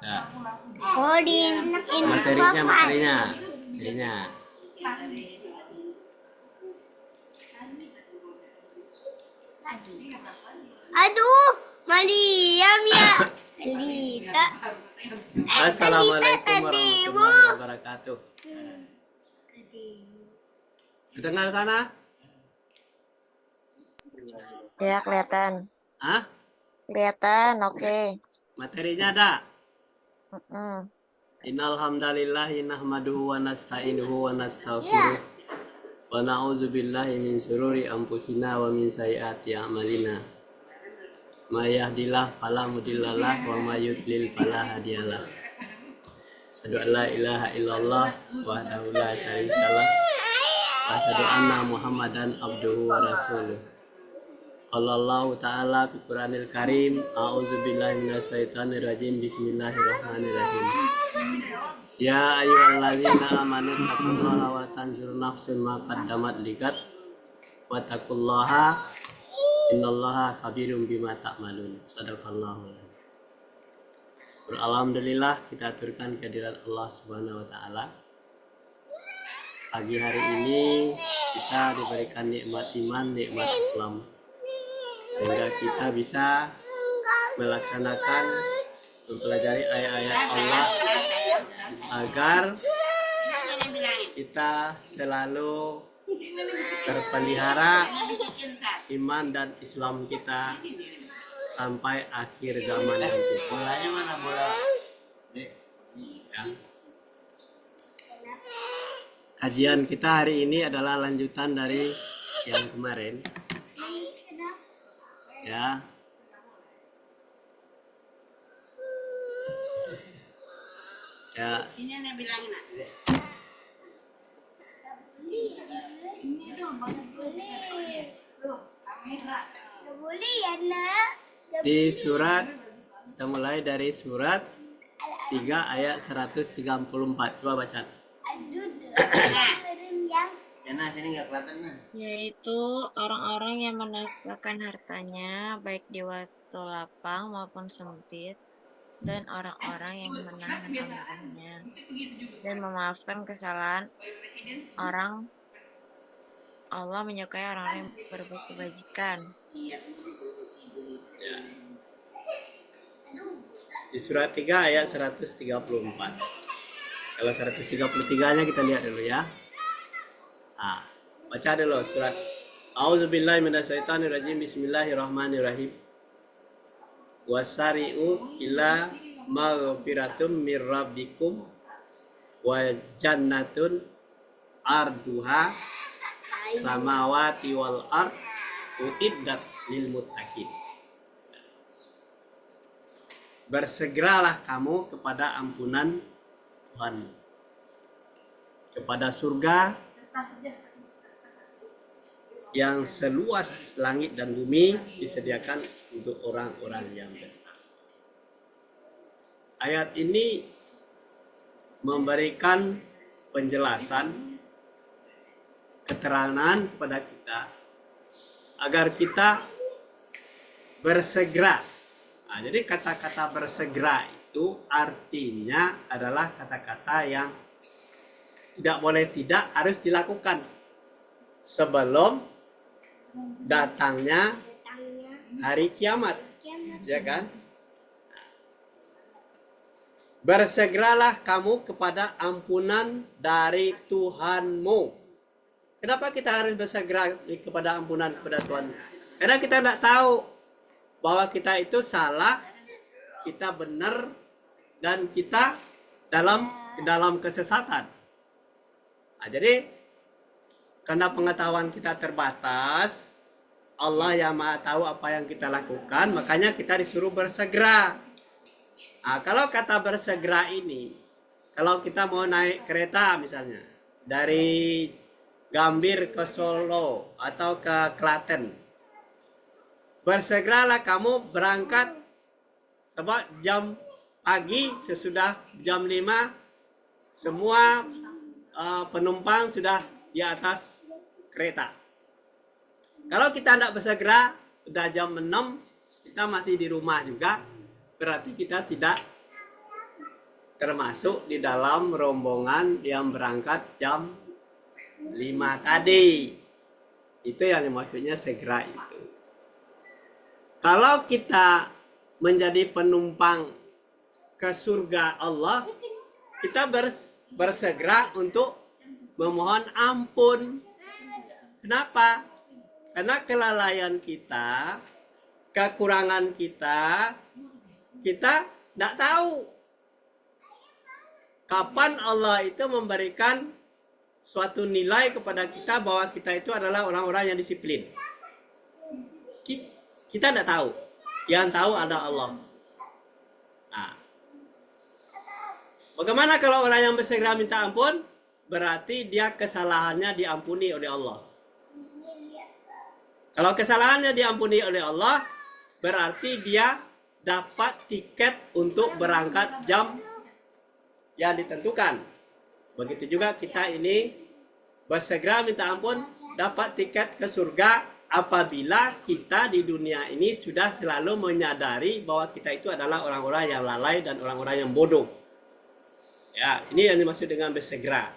Ya. Oh, di Materinya, info materinya. Materinya. Aduh, Maliam ya. Lita. Assalamualaikum warahmatullahi wabarakatuh. Dengar sana? Ya, kelihatan. Hah? Kelihatan, oke. Materinya ada. Mm-mm. Innal hamdalillahi nahmaduhu wa nasta'inuhu wa nastaghfiruh. Wa na'udzu billahi min syururi anfusina wa min sayyiati a'malina. May yahdihillahu fala mudhillalah wa may yudlil fala hadiyalah. Asyhadu an la ilaha illallah wahdahu la syarikalah wa asyhadu anna Muhammadan abduhu wa rasuluh. Qallallahu ta'ala fi Qur'anil Karim, a'udzu billahi minasyaitonir rajim. Bismillahirrahmanirrahim. Ya ayyuhalladzina amanu taqullaha wa tanzur nafsun ma qaddamat ligat wa taqullaha innallaha khabirum bima ta'malun. Shadaqallahul azim. Alhamdulillah, kita aturkan kehadiran Allah Subhanahu wa taala. Pagi hari ini kita diberikan nikmat iman, nikmat Islam, sehingga kita bisa melaksanakan mempelajari ayat-ayat Allah agar kita selalu terpelihara iman dan Islam kita sampai akhir zaman nanti. Bolanya mana bola? Ya. Kajian kita hari ini adalah lanjutan dari yang kemarin. Ya. Ya. Sini nih bilangin nak. Boleh ya, Nak? Di surat, kita mulai dari surat 3 ayat 134. Coba baca. Aduh, yang Nah, sini nggak kelihatan nah. Yaitu orang-orang yang menafkahkan hartanya baik di waktu lapang maupun sempit, dan orang-orang yang menahan amarahnya dan memaafkan kesalahan orang. Allah menyukai orang yang berbuat kebajikan. Di surat 3 ayat 134. Kalau 133-nya kita lihat dulu ya. Nah, baca dulu surat. A'udzubillahi minasyaitonirrajim. Bismillahirrahmanirrahim. Wasari'u ila maghfiratum mir rabbikum wa jannatun arduha samawati wal ard uiddat lil muttaqin. Bersegeralah kamu kepada ampunan Tuhan, kepada surga yang seluas langit dan bumi disediakan untuk orang-orang yang bertakwa. Ayat ini memberikan penjelasan, keterangan kepada kita agar kita bersegera. Nah, jadi kata-kata bersegera itu artinya adalah kata-kata yang tidak boleh tidak harus dilakukan sebelum datangnya hari kiamat, ya kan? Bersegeralah kamu kepada ampunan dari Tuhanmu. Kenapa kita harus bersegera kepada ampunan kepada Tuhan? Karena kita tidak tahu bahwa kita itu salah, kita benar, dan kita dalam kesesatan. Nah, jadi karena pengetahuan kita terbatas, Allah yang Maha tahu apa yang kita lakukan, makanya kita disuruh bersegera. Nah, kalau kata bersegera ini, kalau kita mau naik kereta misalnya dari Gambir ke Solo atau ke Klaten, bersegeralah kamu berangkat sebab jam pagi, sesudah jam 5 semua penumpang sudah di atas kereta. Kalau kita tidak bersegera, udah jam 6 kita masih di rumah juga, berarti kita tidak termasuk di dalam rombongan yang berangkat jam 5 tadi. Itu yang maksudnya segera itu. Kalau kita menjadi penumpang ke surga Allah, kita bersegera untuk memohon ampun. Kenapa? Karena kelalaian kita, kekurangan kita tidak tahu kapan Allah itu memberikan suatu nilai kepada kita bahwa kita itu adalah orang-orang yang disiplin. Kita tidak tahu. Yang tahu ada Allah. Nah, bagaimana kalau orang yang bersegera minta ampun? Berarti dia kesalahannya diampuni oleh Allah. Kalau kesalahannya diampuni oleh Allah, berarti dia dapat tiket untuk berangkat jam yang ditentukan. Begitu juga kita ini bersegera minta ampun, dapat tiket ke surga apabila kita di dunia ini sudah selalu menyadari bahwa kita itu adalah orang-orang yang lalai dan orang-orang yang bodoh. Ya, ini yang dimaksud dengan bersegera.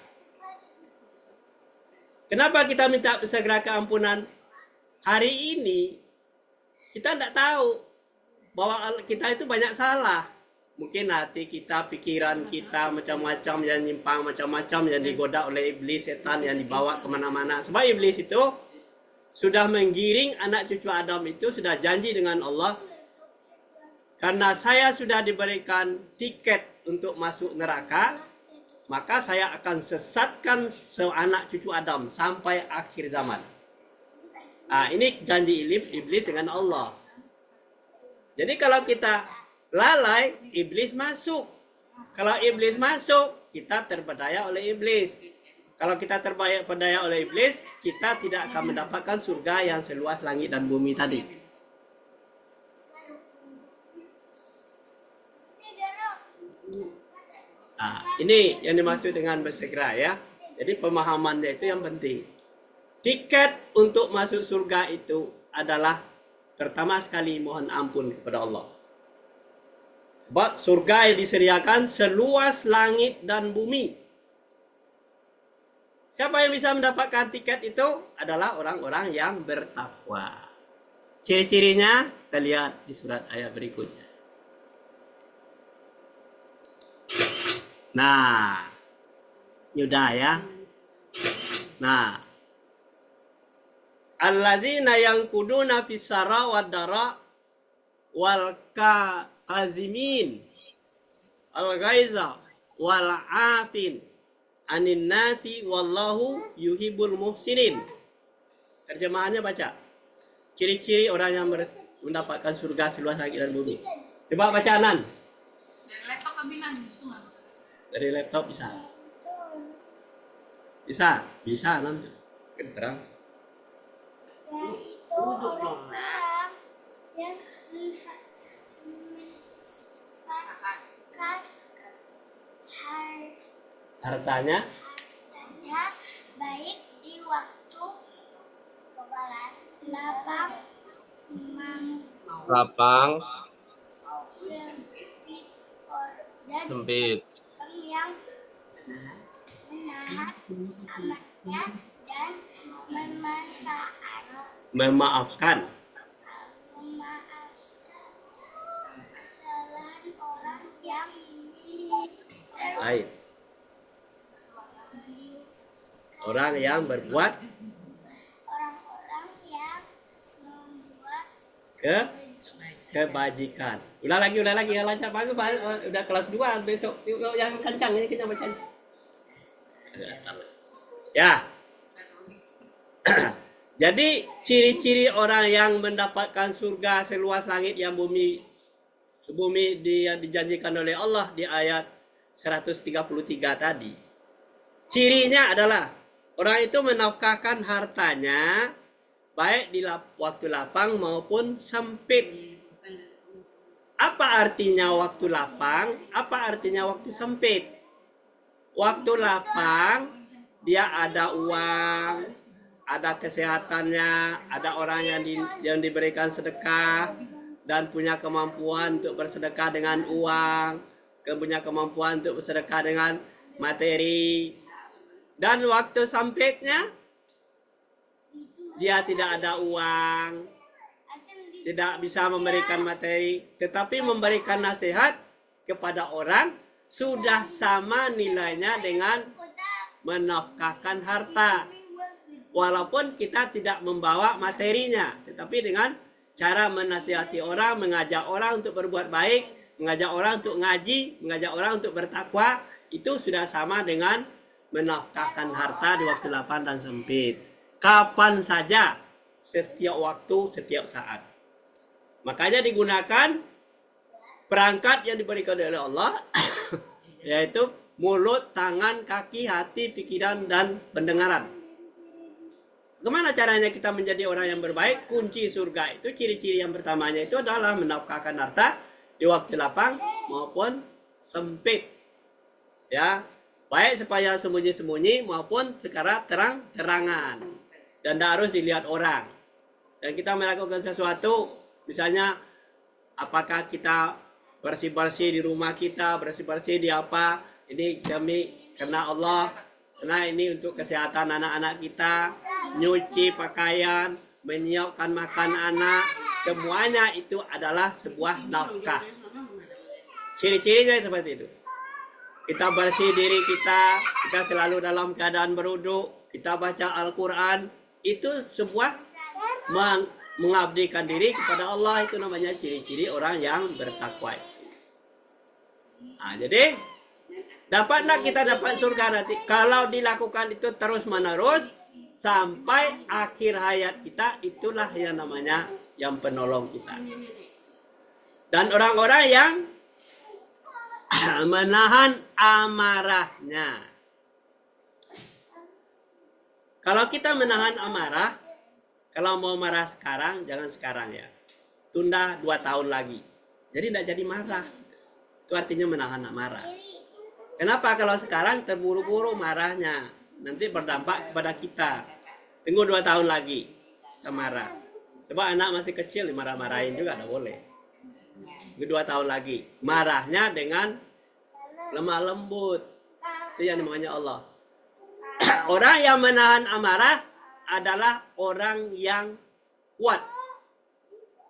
Kenapa kita minta bersegera keampunan? Hari ini kita tidak tahu bahwa kita itu banyak salah. Mungkin hati kita, pikiran kita macam-macam yang nyimpang, macam-macam yang digoda oleh iblis, setan yang dibawa kemana-mana. Sebab iblis itu sudah menggiring anak cucu Adam itu, sudah janji dengan Allah. Karena saya sudah diberikan tiket untuk masuk neraka, maka saya akan sesatkan anak cucu Adam sampai akhir zaman. Nah, ini janji iblis dengan Allah. Jadi kalau kita lalai, iblis masuk. Kalau iblis masuk, kita terpedaya oleh iblis. Kalau kita terpedaya oleh iblis, kita tidak akan mendapatkan surga yang seluas langit dan bumi tadi. Nah, ini yang dimaksud dengan bersegera ya. Jadi pemahamannya itu yang penting. Tiket untuk masuk surga itu adalah pertama sekali mohon ampun kepada Allah. Sebab surga yang disediakan seluas langit dan bumi. Siapa yang bisa mendapatkan tiket itu adalah orang-orang yang bertakwa. Ciri-cirinya kita lihat di surat ayat berikutnya. Nah, sudah ya. Nah, allazina yanquduna fis-sara wad-dara wal kazimin al-ghaiza wal afin anin nasi wallahu yuhibbul muhsinin. Terjemahannya baca. Ciri-ciri orang yang mendapatkan surga seluas langit dan bumi. Coba baca Anan. Dari laptop kabinan itu nggak bisa. Dari laptop bisa. Bisa Anan. Terang. Yaitu orang-orang yang menginfakkan Hartanya baik di waktu lapang sempit. Dan yang menahan amatnya dan memaafkan kesalahan orang yang lain. Orang yang berbuat orang-orang yang membuat kebajikan. Udah lagi yang lancar bagus, udah kelas 2 besok. Yuk, yang kencang ini kita baca. Ya. Jadi ciri-ciri orang yang mendapatkan surga seluas langit yang bumi yang dijanjikan oleh Allah di ayat 133 tadi. Cirinya adalah orang itu menafkahkan hartanya baik di waktu lapang maupun sempit. Apa artinya waktu lapang? Apa artinya waktu sempit? Waktu lapang dia ada uang, ada kesehatannya, ada orang yang diberikan sedekah dan punya kemampuan untuk bersedekah dengan uang. punya kemampuan untuk bersedekah dengan materi. Dan waktu sempitnya, dia tidak ada uang, tidak bisa memberikan materi, tetapi memberikan nasihat kepada orang sudah sama nilainya dengan menafkahkan harta. Walaupun kita tidak membawa materinya, tetapi dengan cara menasihati orang, mengajak orang untuk berbuat baik, mengajak orang untuk ngaji, mengajak orang untuk bertakwa, itu sudah sama dengan menafkahkan harta di waktu lapang dan sempit. Kapan saja, setiap waktu, setiap saat. Makanya digunakan perangkat yang diberikan oleh Allah, yaitu mulut, tangan, kaki, hati, pikiran, dan pendengaran. Gimana caranya kita menjadi orang yang berbaik? Kunci surga itu, ciri-ciri yang pertamanya itu adalah menafkahkan harta di waktu lapang maupun sempit. Ya, baik supaya sembunyi-sembunyi maupun secara terang-terangan. Dan tidak harus dilihat orang. Dan kita melakukan sesuatu, misalnya apakah kita bersih-bersih di rumah kita, bersih-bersih di apa, ini kami karena Allah, karena ini untuk kesehatan anak-anak kita, nyuci pakaian, menyiapkan makan anak, semuanya itu adalah sebuah nafkah. Ciri-cirinya seperti itu. Kita bersih diri kita selalu dalam keadaan berwudu, kita baca Al-Quran, itu sebuah mengabdikan diri kepada Allah, itu namanya ciri-ciri orang yang bertakwa. Nah, jadi dapatlah kita dapat surga nanti kalau dilakukan itu terus-menerus sampai akhir hayat kita, itulah yang namanya yang penolong kita. Dan orang-orang yang menahan amarahnya. Kalau kita menahan amarah, kalau mau marah sekarang, jangan sekarang ya. Tunda 2 tahun lagi. Jadi tidak jadi marah. Itu artinya menahan amarah. Kenapa? Kalau sekarang terburu-buru marahnya, nanti berdampak kepada kita. Tunggu 2 tahun lagi, kita marah. Coba anak masih kecil dimarah-marahin juga, tidak boleh. 2 tahun lagi. Marahnya dengan lemah lembut. Itu yang namanya Allah. Orang yang menahan amarah adalah orang yang kuat.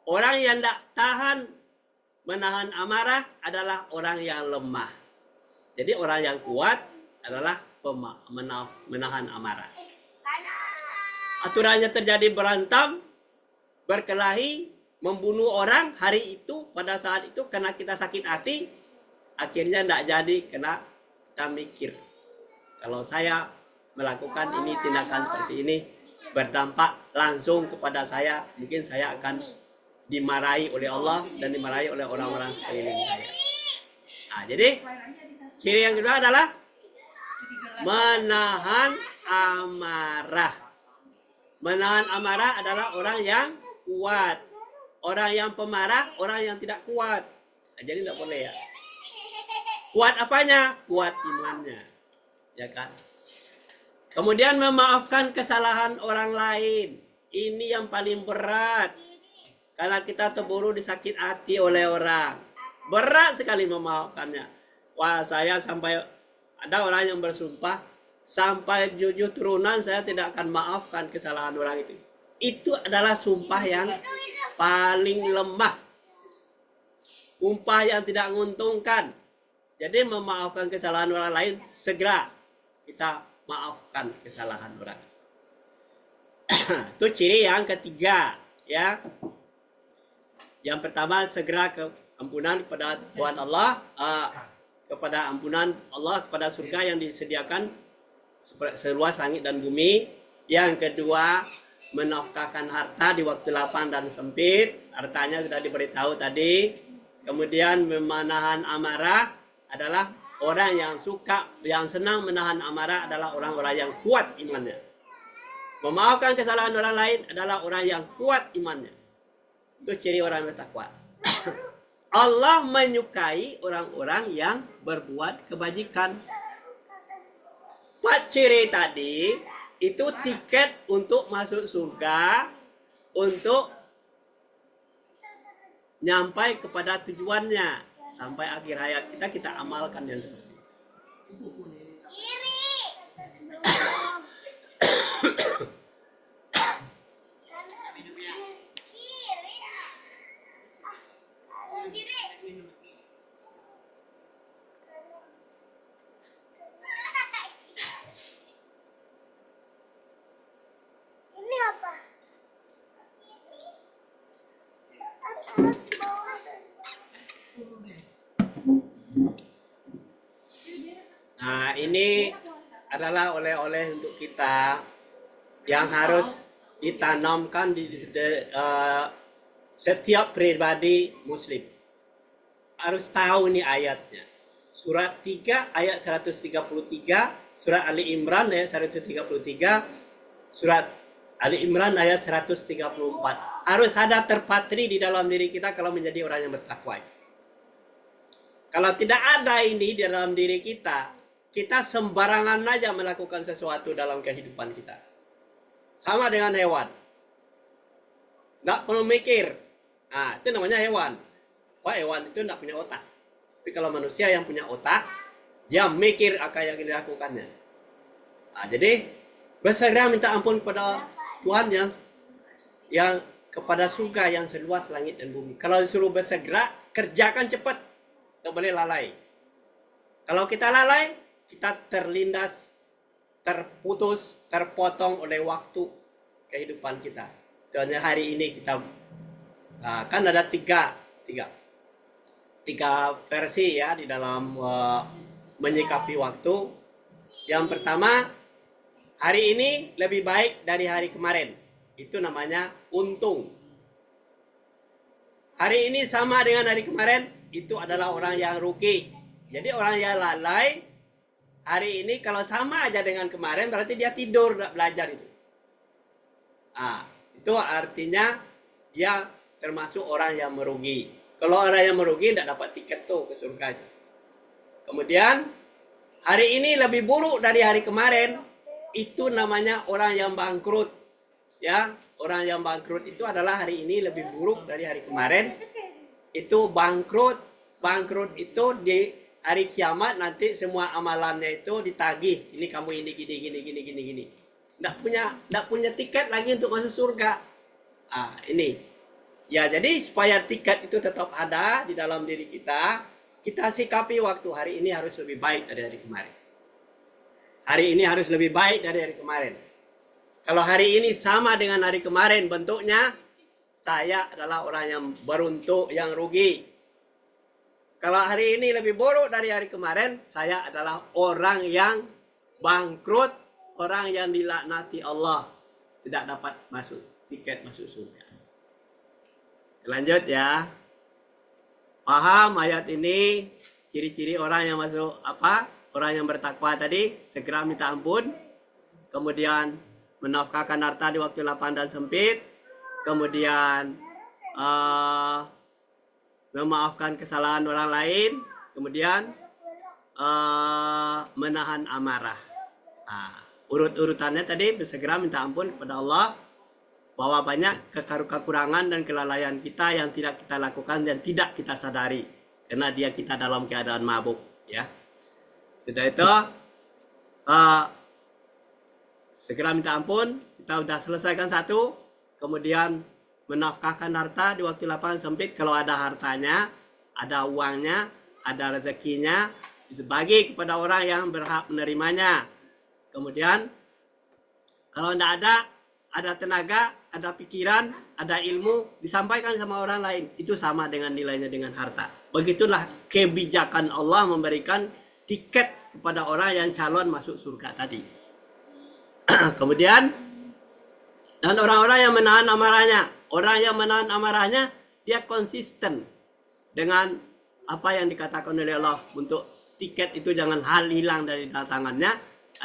Orang yang tidak tahan menahan amarah adalah orang yang lemah. Jadi orang yang kuat adalah menahan amarah. Aturannya terjadi berantem, berkelahi, membunuh orang hari itu, pada saat itu karena kita sakit hati, akhirnya tidak jadi karena kita mikir. Kalau saya melakukan ini, tindakan seperti ini, berdampak langsung kepada saya, mungkin saya akan dimarahi oleh Allah dan dimarahi oleh orang-orang sekeliling saya. Nah, jadi ciri yang kedua adalah menahan amarah. Menahan amarah adalah orang yang kuat. Orang yang pemarah, orang yang tidak kuat. Nah, jadi tidak boleh ya. Kuat apanya? Kuat imannya. Ya kan? Kemudian memaafkan kesalahan orang lain. Ini yang paling berat. Karena kita terburu disakit hati oleh orang. Berat sekali memaafkannya. Wah, saya sampai ada orang yang bersumpah, sampai 7 turunan saya tidak akan maafkan kesalahan orang itu. Itu adalah sumpah yang paling lemah. Sumpah yang tidak menguntungkan. Jadi memaafkan kesalahan orang lain, segera kita maafkan kesalahan orang. Itu ciri yang ketiga, ya. Yang pertama, segera ke ampunan kepada Tuhan Allah, kepada ampunan Allah, kepada surga yang disediakan seluas langit dan bumi. Yang kedua, menafkahkan harta di waktu lapang dan sempit. Hartanya sudah diberitahu tadi. Kemudian menahan amarah adalah orang yang senang menahan amarah adalah orang-orang yang kuat imannya. Memaafkan kesalahan orang lain adalah orang yang kuat imannya. Itu ciri orang yang bertakwa. Allah menyukai orang-orang yang berbuat kebajikan. 4 ciri tadi itu tiket untuk masuk surga, untuk nyampai kepada tujuannya. sampai akhir hayat kita, kita amalkan yang seperti itu. Kiri. Kiri. Kiri. Ini apa? Atas bawah. Nah, ini adalah oleh-oleh untuk kita yang harus ditanamkan di setiap pribadi muslim. Harus tahu ini ayatnya. Surat 3 ayat 133, surat Ali Imran ayat 133, surat Ali Imran ayat 134. Harus ada terpatri di dalam diri kita kalau menjadi orang yang bertakwa. Kalau tidak ada ini di dalam diri kita, kita sembarangan aja melakukan sesuatu dalam kehidupan kita. Sama dengan hewan. Nggak perlu mikir. Nah, itu namanya hewan. Wah, hewan itu nggak punya otak. Tapi kalau manusia yang punya otak, dia mikir apa yang dilakukannya. Nah, jadi bersegera minta ampun kepada Tuhan yang kepada surga yang seluas langit dan bumi. Kalau disuruh bersegera, kerjakan cepat. Tak boleh lalai. Kalau kita lalai, kita terlindas, terputus, terpotong oleh waktu kehidupan kita. Contohnya hari ini kita kan ada tiga versi ya di dalam menyikapi waktu. Yang pertama, hari ini lebih baik dari hari kemarin. Itu namanya untung. Hari ini sama dengan hari kemarin, itu adalah orang yang rugi. Jadi orang yang lalai hari ini kalau sama aja dengan kemarin berarti dia tidur belajar itu. Itu artinya dia termasuk orang yang merugi. Kalau orang yang merugi tidak dapat tiket tuh ke surga itu. Kemudian hari ini lebih buruk dari hari kemarin, itu namanya orang yang bangkrut. Ya, orang yang bangkrut itu adalah hari ini lebih buruk dari hari kemarin. Itu bangkrut. Bangkrut itu di hari kiamat nanti semua amalannya itu ditagih. Ini kamu ini gini. Nggak punya tiket lagi untuk masuk surga. Ini. Ya, jadi supaya tiket itu tetap ada di dalam diri kita, kita sikapi waktu hari ini harus lebih baik dari hari kemarin. Hari ini harus lebih baik dari hari kemarin. Kalau hari ini sama dengan hari kemarin bentuknya, saya adalah orang yang beruntung, yang rugi. Kalau hari ini lebih buruk dari hari kemarin, saya adalah orang yang bangkrut, orang yang dilaknati Allah, tidak dapat masuk tiket masuk surga. Lanjut ya. Paham ayat ini? Ciri-ciri orang yang masuk apa? Orang yang bertakwa tadi, segera minta ampun, kemudian menafkahkan harta di waktu lapang dan sempit, kemudian memaafkan kesalahan orang lain, kemudian menahan amarah. Urut-urutannya tadi segera minta ampun kepada Allah bahwa banyak kekurangan dan kelalaian kita yang tidak kita lakukan dan tidak kita sadari karena kita dalam keadaan mabuk, ya. Setelah itu segera minta ampun, kita sudah selesaikan satu, kemudian menafkahkan harta di waktu lapang sempit. Kalau ada hartanya, ada uangnya, ada rezekinya, dibagi kepada orang yang berhak menerimanya. Kemudian kalau tidak ada tenaga, ada pikiran, ada ilmu, disampaikan sama orang lain. Itu sama dengan nilainya dengan harta. Begitulah kebijakan Allah memberikan tiket kepada orang yang calon masuk surga tadi. Kemudian, dan orang-orang yang menahan amarahnya. Orang yang menahan amarahnya, dia konsisten dengan apa yang dikatakan oleh Allah. Untuk tiket itu jangan hilang dari tangannya,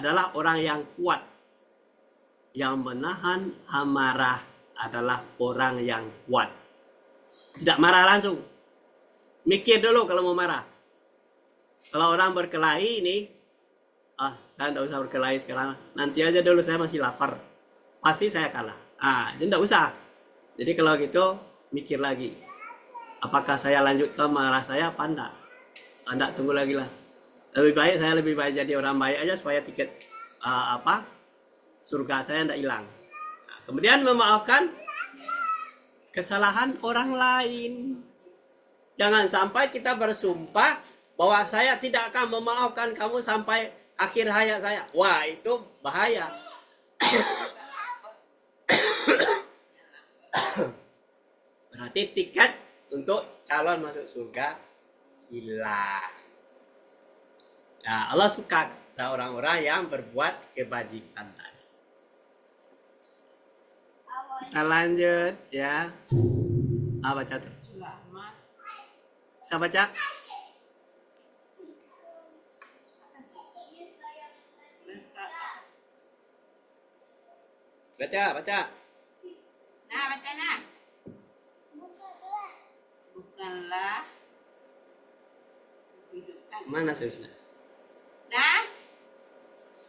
adalah orang yang kuat. Yang menahan amarah adalah orang yang kuat. Tidak marah langsung. Mikir dulu kalau mau marah. Kalau orang berkelahi ini, saya tidak usah berkelahi sekarang. Nanti aja dulu, saya masih lapar. Pasti saya kalah. Jadi tidak usah. Jadi kalau gitu, mikir lagi. apakah saya lanjutkan marah saya apa enggak? Enggak, tunggu lagi lah. Lebih baik jadi orang baik aja supaya tiket surga saya enggak hilang. Nah, kemudian memaafkan kesalahan orang lain. Jangan sampai kita bersumpah bahwa saya tidak akan memaafkan kamu sampai akhir hayat saya. Wah, itu bahaya. Berarti tiket untuk calon masuk surga hilang. Ya, Allah suka ada orang-orang yang berbuat kebajikan tadi. Kita lanjut ya. Baca tuh. Bisa baca? Baca. Nah, baca nah. Bukanlah kehidupan. Mana susah? Nah.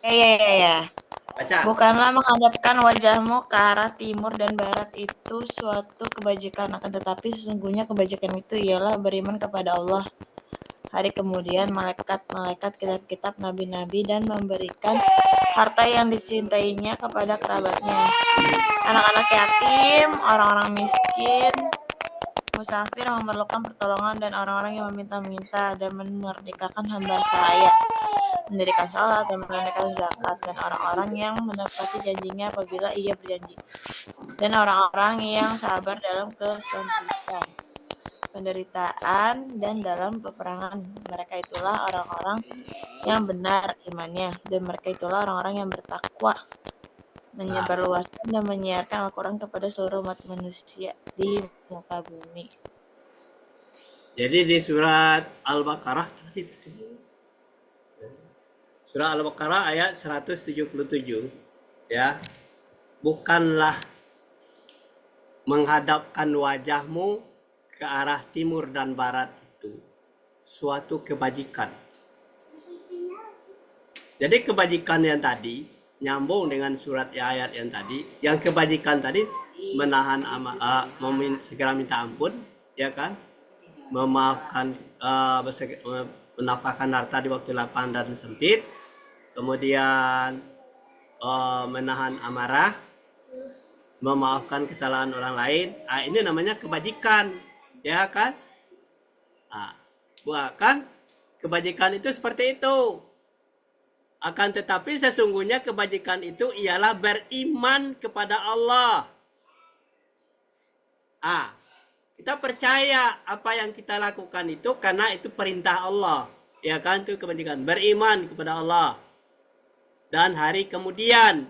Ya. Baca. Bukanlah menghadapkan wajahmu ke arah timur dan barat itu suatu kebajikan, akan tetapi sesungguhnya kebajikan itu ialah beriman kepada Allah, hari kemudian, malaikat-malaikat, kitab-kitab, nabi-nabi, dan memberikan harta yang dicintainya kepada kerabatnya, anak-anak yatim, orang-orang miskin, musafir yang memerlukan pertolongan, dan orang-orang yang meminta-minta, dan memerdekakan hamba sahaya, mendirikan salat, dan menunaikan zakat, dan orang-orang yang menepati janjinya apabila ia berjanji, dan orang-orang yang sabar dalam kesempitan, penderitaan, dan dalam peperangan. Mereka itulah orang-orang yang benar imannya, dan mereka itulah orang-orang yang bertakwa, menyebarluaskan dan menyiarkan Al-Quran kepada seluruh umat manusia di muka bumi. Jadi di surat Al-Baqarah Surah Al-Baqarah ayat 177 ya. Bukanlah menghadapkan wajahmu ke arah timur dan barat itu suatu kebajikan. Jadi kebajikan yang tadi nyambung dengan surat ayat yang tadi. Yang kebajikan tadi menahan segera minta ampun, ya kan? Memaafkan, menafkahkan harta di waktu lapang dan sempit, kemudian menahan amarah, memaafkan kesalahan orang lain. Ini namanya kebajikan, ya kan? Bahkan kebajikan itu seperti itu. Akan tetapi sesungguhnya kebajikan itu ialah beriman kepada Allah. Kita percaya apa yang kita lakukan itu karena itu perintah Allah. Ya kan, itu kebajikan. Beriman kepada Allah. Dan hari kemudian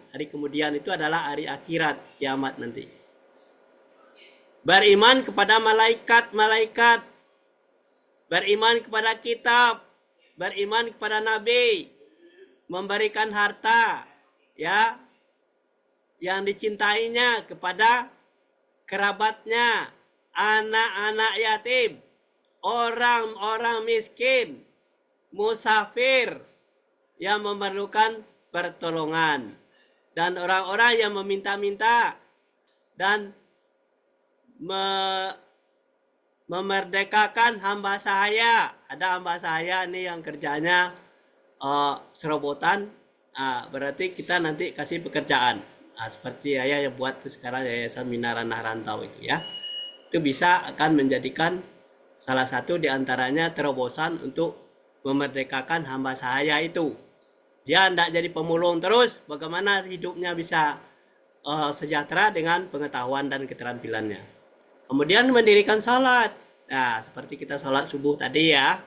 itu adalah hari akhirat, kiamat nanti. Beriman kepada malaikat-malaikat. Beriman kepada kitab. Beriman kepada nabi. Memberikan harta, ya, yang dicintainya kepada kerabatnya, anak-anak yatim, orang-orang miskin, musafir yang memerlukan pertolongan, dan orang-orang yang meminta-minta, dan memerdekakan hamba sahaya. Ada hamba sahaya nih yang kerjanya serobotan, berarti kita nanti kasih pekerjaan. Seperti ayah yang buat sekarang Yayasan Minara Anak Rantau itu ya. Itu bisa akan menjadikan salah satu diantaranya terobosan untuk memerdekakan hamba sahaya itu. Dia tidak jadi pemulung terus, bagaimana hidupnya bisa sejahtera dengan pengetahuan dan keterampilannya. Kemudian mendirikan salat. Nah, seperti kita salat subuh tadi ya.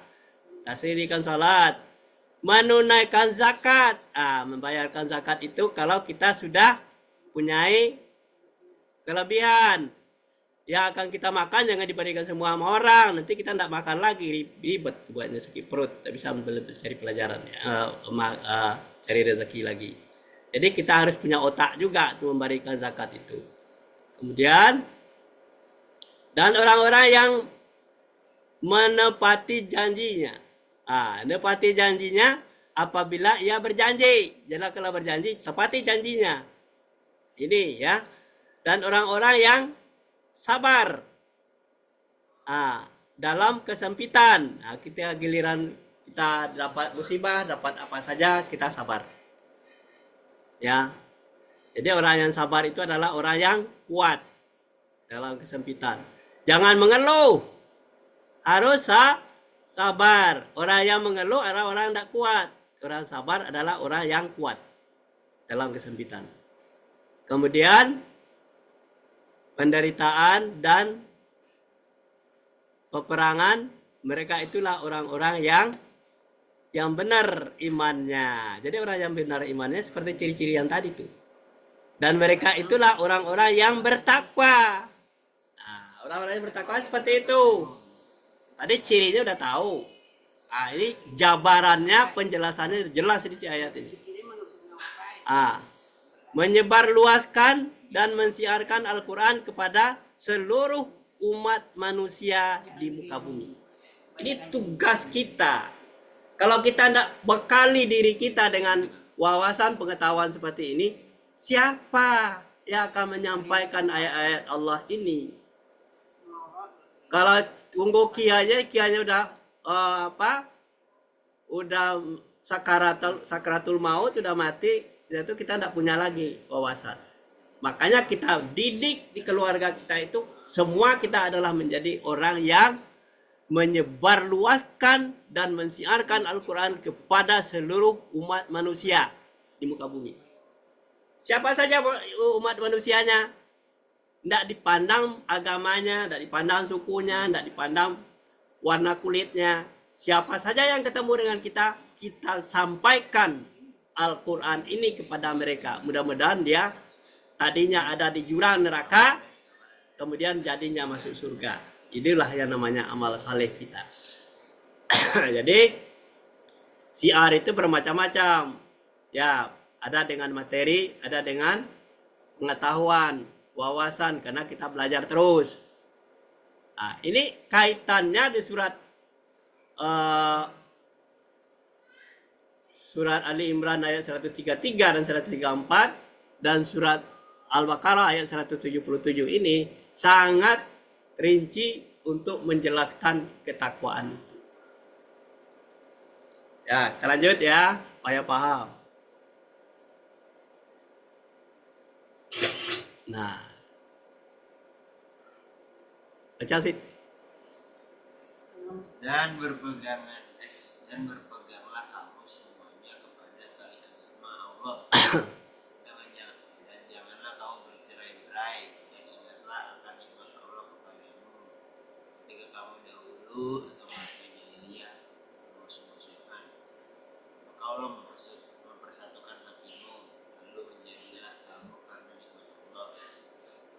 Kita dirikan salat. Menunaikan zakat. Membayarkan zakat itu kalau kita sudah punyai kelebihan. Ya akan kita makan jangan diberikan semua sama orang. Nanti kita tidak makan lagi, ribet buatnya, sakit perut, tak bisa cari pelajaran, cari rezeki lagi. Jadi kita harus punya otak juga untuk memberikan zakat itu. Kemudian dan orang-orang yang menepati janjinya. Menepati janjinya apabila ia berjanji. Jadi kalau berjanji tepati janjinya. Ini ya. Dan orang-orang yang sabar. dalam kesempitan. Kita giliran kita dapat musibah, dapat apa saja, kita sabar. Ya. Jadi orang yang sabar itu adalah orang yang kuat dalam kesempitan. Jangan mengeluh. Harus sabar. Orang yang mengeluh adalah orang yang tidak kuat. Orang sabar adalah orang yang kuat dalam kesempitan. Kemudian penderitaan dan peperangan, mereka itulah orang-orang yang benar imannya. Jadi orang yang benar imannya seperti ciri-ciri yang tadi tuh. Dan mereka itulah orang-orang yang bertakwa. Orang-orang yang bertakwa seperti itu. Tadi cirinya udah tahu. Ini jabarannya, penjelasannya jelas di ayat ini. Menyebarluaskan dan mensiarkan Al-Quran kepada seluruh umat manusia di muka bumi. Ini tugas kita. Kalau kita tidak bekali diri kita dengan wawasan pengetahuan seperti ini, siapa yang akan menyampaikan ayat-ayat Allah ini? Kalau tunggu kianya udah udah sakaratul maut, sudah mati, itu kita tidak punya lagi wawasan. Makanya kita didik di keluarga kita itu, semua kita adalah menjadi orang yang menyebarluaskan dan mensiarkan Al-Quran kepada seluruh umat manusia di muka bumi. Siapa saja umat manusianya, tidak dipandang agamanya, tidak dipandang sukunya, tidak dipandang warna kulitnya. Siapa saja yang ketemu dengan kita, kita sampaikan Al-Quran ini kepada mereka. Mudah-mudahan dia tadinya ada di jurang neraka, kemudian jadinya masuk surga. Inilah yang namanya amal saleh kita. Jadi siar itu bermacam-macam. Ya, ada dengan materi, ada dengan pengetahuan, wawasan, karena kita belajar terus. Ini kaitannya di surat Ali Imran ayat 133 dan 134 dan surat Al-Baqarah ayat 177 ini sangat rinci untuk menjelaskan ketakwaan itu. Ya, kita lanjut ya, supaya paham. Nah, baca sih. Dan berpeganglah kamu semuanya kepada tali agama Allah. Dan janganlah kamu bercerai-berai, dan ingatlah akan nikmat Allah kepadamu ketika kamu dahulu atau masa jahiliyah musuh-musuhan. Maka Allah mempersatukan hatimu, lalu menjadilah kamu karena nikmat Allah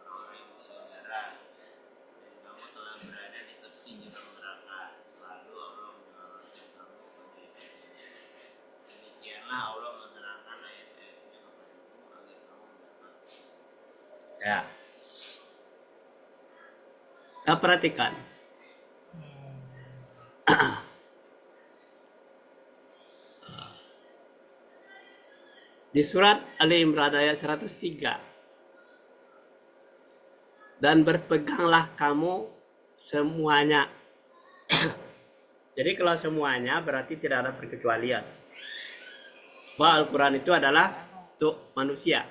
orang-orang yang bersaudara, dan kamu telah berada di tepi jurang neraka, lalu Allah menyelamatkan kamu pada akhirnya. Demikianlah Allah menerangkan ayat-ayatnya kepadamu agar kamu dapat. Ya. Kita perhatikan. Di surat Ali Imran ayat 103. Dan berpeganglah kamu semuanya. Jadi kalau semuanya berarti tidak ada perkecualian. Bahwa Al-Quran itu adalah untuk manusia.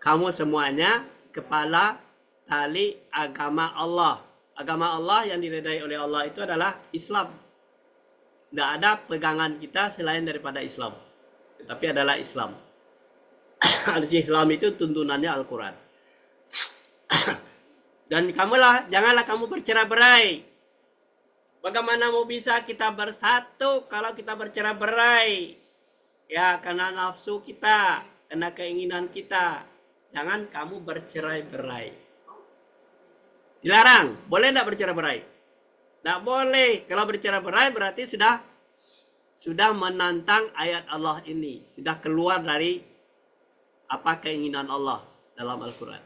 Kamu semuanya kepala tali agama Allah. Agama Allah yang diridai oleh Allah itu adalah Islam. Tidak ada pegangan kita selain daripada Islam. Tetapi adalah Islam. Islam itu tuntunannya Al-Quran. Dan janganlah kamu bercerai-berai. Bagaimana mau bisa kita bersatu kalau kita bercerai-berai? Ya, karena nafsu kita, karena keinginan kita. Jangan kamu bercerai-berai. Dilarang. Boleh tidak bercerai-berai? Tidak boleh. Kalau bercerai-berai berarti sudah menantang ayat Allah ini. Sudah keluar dari apa keinginan Allah dalam Al-Quran.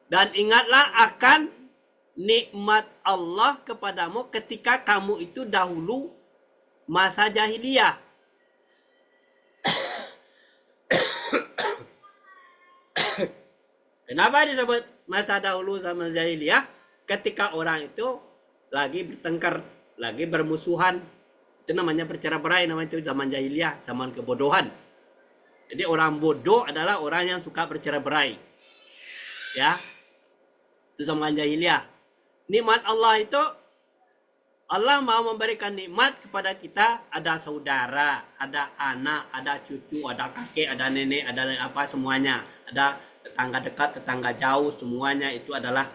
Dan ingatlah akan nikmat Allah kepadamu ketika kamu itu dahulu masa jahiliyah. Kenapa disebut masa dahulu sama jahiliyah? ketika orang itu lagi bertengkar, lagi bermusuhan, itu namanya bercerai-berai, namanya itu zaman jahiliyah, zaman kebodohan. Jadi orang bodoh adalah orang yang suka bercerai-berai. Ya. Itu zaman jahiliyah. Nikmat Allah itu, Allah mau memberikan nikmat kepada kita, ada saudara, ada anak, ada cucu, ada kakek, ada nenek, ada apa semuanya. Ada tetangga dekat, tetangga jauh, semuanya itu adalah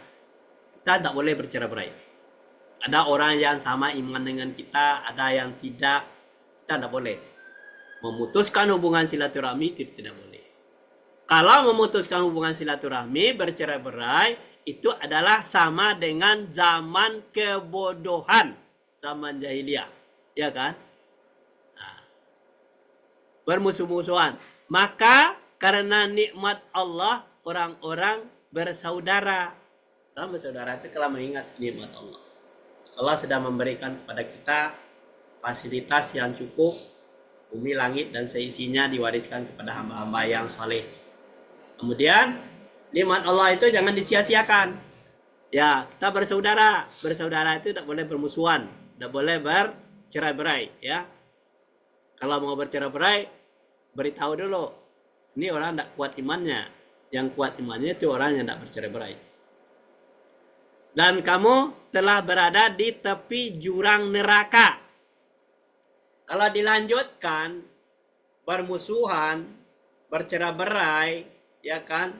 kita tidak boleh bercerai-berai. Ada orang yang sama iman dengan kita, ada yang tidak, kita tidak boleh. Memutuskan hubungan silaturahmi itu tidak boleh. Kalau memutuskan hubungan silaturahmi, bercerai-berai, itu adalah sama dengan zaman kebodohan, zaman jahiliyah, ya kan? Nah, bermusuh-musuhan. Maka karena nikmat Allah, orang-orang bersaudara. Orang bersaudara itu kalau mengingat nikmat Allah. Allah sudah memberikan kepada kita fasilitas yang cukup, bumi, langit, dan seisinya diwariskan kepada hamba-hamba yang saleh. Kemudian nikmat Allah itu jangan disia-siakan. Ya, kita bersaudara. Bersaudara itu tidak boleh bermusuhan, tidak boleh bercerai-berai. Ya, kalau mau bercerai-berai, beritahu dulu. Ini orang tidak kuat imannya. Yang kuat imannya itu orang yang tidak bercerai-berai. Dan kamu telah berada di tepi jurang neraka. Kalau dilanjutkan bermusuhan, bercerai-berai, ya kan,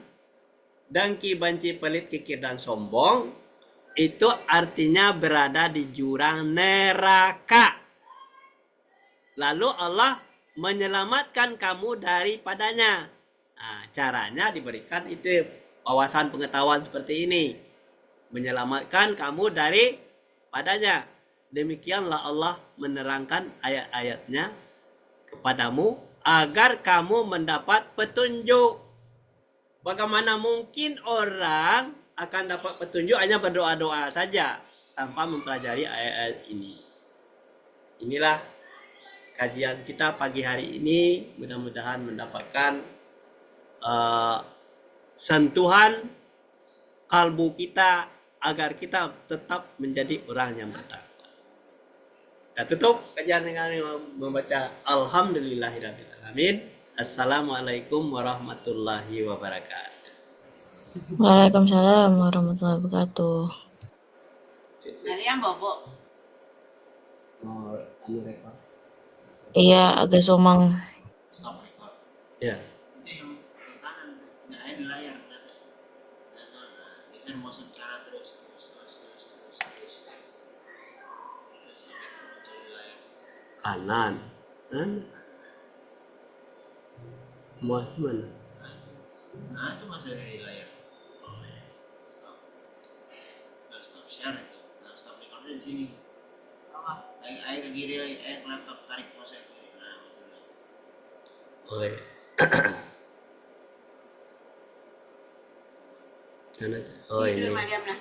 dengki, benci, pelit, kikir, dan sombong, itu artinya berada di jurang neraka. Lalu Allah menyelamatkan kamu daripadanya. Nah, caranya diberikan itu wawasan pengetahuan seperti ini. Menyelamatkan kamu daripadanya. Demikianlah Allah menerangkan ayat-ayatnya kepadamu agar kamu mendapat petunjuk. Bagaimana mungkin orang akan dapat petunjuk hanya berdoa-doa saja tanpa mempelajari ayat-ayat ini. Inilah kajian kita pagi hari ini. Mudah-mudahan mendapatkan sentuhan kalbu kita agar kita tetap menjadi orang yang bertakwa. Kita tutup kajian dengan membaca Alhamdulillahirrahmanirrahim. Assalamualaikum warahmatullahi wabarakatuh. Waalaikumsalam warahmatullahi wabarakatuh. Kalian bobo. Mau direkod? Iya, agak somang. Stop record. Ya. Itu yang ke kanan, nggak ada di layar. Geser mouse ke kanan terus sampai muncul di layar. Kanan. Mau gimana? Nah, itu masih ada di layar. Oh, ya. Stop. Nah, stop share itu. Nah, stop record di sini. Apa? Ayo ke kiri lagi. Laptop tarik pose ke kiri. Nah, betul. Oh, ya. Kanan. Oh, ini. Mariam nah.